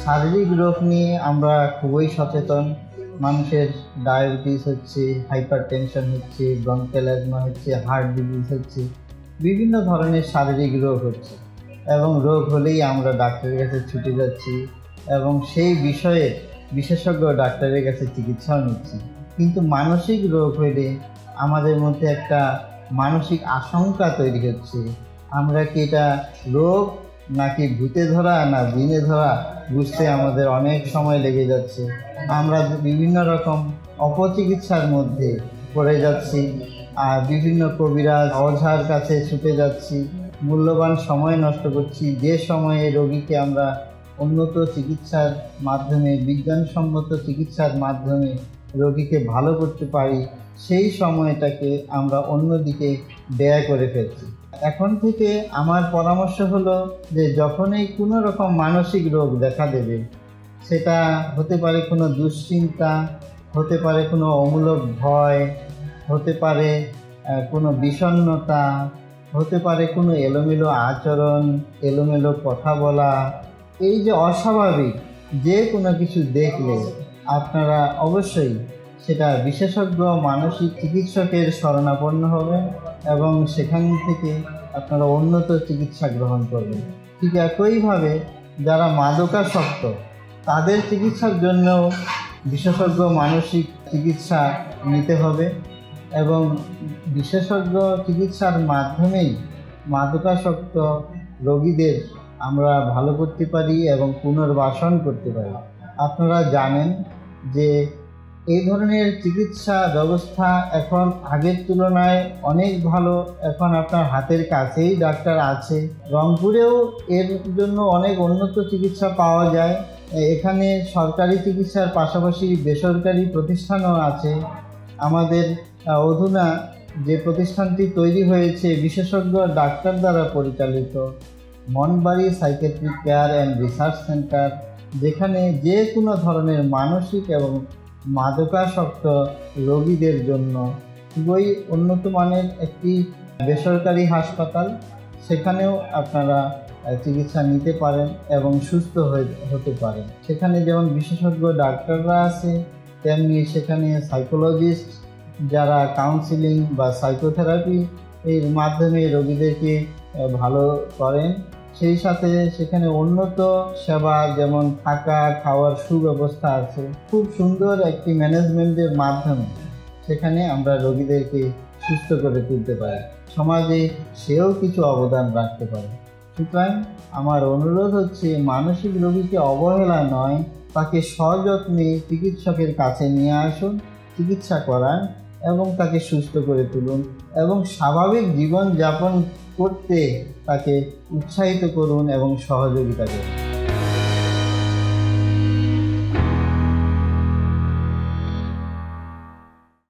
শারীরিক রোগ নিয়ে আমরা খুবই সচেতন। মানুষের ডায়াবেটিস হচ্ছে, হাইপার টেনশন হচ্ছে, ব্রঙ্কিয়াল অ্যাজমা হচ্ছে, হার্ট ডিজিজ হচ্ছে, বিভিন্ন ধরনের শারীরিক রোগ হচ্ছে এবং রোগ হলেই আমরা ডাক্তারের কাছে ছুটে যাচ্ছি এবং সেই বিষয়ে বিশেষজ্ঞ ডাক্তারের কাছে চিকিৎসাও নিচ্ছি। কিন্তু মানসিক রোগ হলে আমাদের মধ্যে একটা মানসিক আশঙ্কা তৈরি হচ্ছে, আমরা কি এটা রোগ নাকি ভূতে ধরা না জিনে ধরা বুঝতে আমাদের অনেক সময় লেগে যাচ্ছে। আমরা বিভিন্ন রকম অপচিকিৎসার মধ্যে পড়ে যাচ্ছি আর বিভিন্ন কবিরাজ ওঝার কাছে ছুটে যাচ্ছি, মূল্যবান সময় নষ্ট করছি। যে সময়ে রোগীকে আমরা উন্নত চিকিৎসার মাধ্যমে, বিজ্ঞানসম্মত চিকিৎসার মাধ্যমে রোগীকে ভালো করতে পারি, সেই সময়টাকে আমরা অন্যদিকে ব্যয় করে ফেলছি। এখন থেকে আমার পরামর্শ হলো যে যখনই কোনো রকম মানসিক রোগ দেখা দেবে, সেটা হতে পারে কোনো দুশ্চিন্তা, হতে পারে কোনো অমূলক ভয়, হতে পারে কোনো বিষণ্ণতা, হতে পারে কোনো এলোমেলো আচরণ, এলোমেলো কথা বলা, এই যে অস্বাভাবিক যে কোনো কিছু দেখলে আপনারা অবশ্যই সেটা বিশেষজ্ঞ মানসিক চিকিৎসকের শরণাপন্ন হবেন এবং সেখান থেকে আপনারা উন্নত চিকিৎসা গ্রহণ করবেন। ঠিক একইভাবে যারা মাদকাসক্ত তাদের চিকিৎসার জন্যও বিশেষজ্ঞ মানসিক চিকিৎসা নিতে হবে এবং বিশেষজ্ঞ চিকিৎসার মাধ্যমেই মাদকাসক্ত রোগীদের আমরা ভালো করতে পারি এবং পুনর্বাসন করতে পারি। আপনারা জানেন যে এই ধরনের চিকিৎসা ব্যবস্থা এখন আগের তুলনায় অনেক ভালো। এখন আপনার হাতের কাছেই ডাক্তার আছে। রংপুরেও এর জন্য অনেক উন্নত চিকিৎসা পাওয়া যায়। এখানে সরকারি চিকিৎসার পাশাপাশি বেসরকারি প্রতিষ্ঠানও আছে। আমাদের অধুনা যে প্রতিষ্ঠানটি তৈরি হয়েছে বিশেষজ্ঞ ডাক্তার দ্বারা পরিচালিত, Monbari psychiatric care and research centre, যেখানে যে কোনো ধরনের মানসিক এবং মাদকাসক্ত রোগীদের জন্য খুবই উন্নত মানের একটি বেসরকারি হাসপাতাল। সেখানেও আপনারা চিকিৎসা নিতে পারেন এবং সুস্থ হতে পারেন। সেখানে যেমন বিশেষজ্ঞ ডাক্তাররা আছে, তেমনি সেখানে সাইকোলজিস্ট যারা কাউন্সিলিং বা সাইকোথেরাপি এর মাধ্যমে রোগীদেরকে ভালো করেন। সেই সাথে সেখানে উন্নত সেবা যেমন থাকা খাওয়ার সুব্যবস্থা আছে। খুব সুন্দর একটি ম্যানেজমেন্টের মাধ্যমে সেখানে আমরা রোগীদেরকে সুস্থ করে তুলতে পারি, সমাজে সেও কিছু অবদান রাখতে পারে। সুতরাং আমার অনুরোধ হচ্ছে, মানসিক রোগীকে অবহেলা নয়, তাকে সযত্নে চিকিৎসকের কাছে নিয়ে আসুন, চিকিৎসা করান এবং তাকে সুস্থ করে তুলুন এবং স্বাভাবিক জীবনযাপন করতে তাকে উৎসাহিত করুন এবং সহযোগিতা করুন।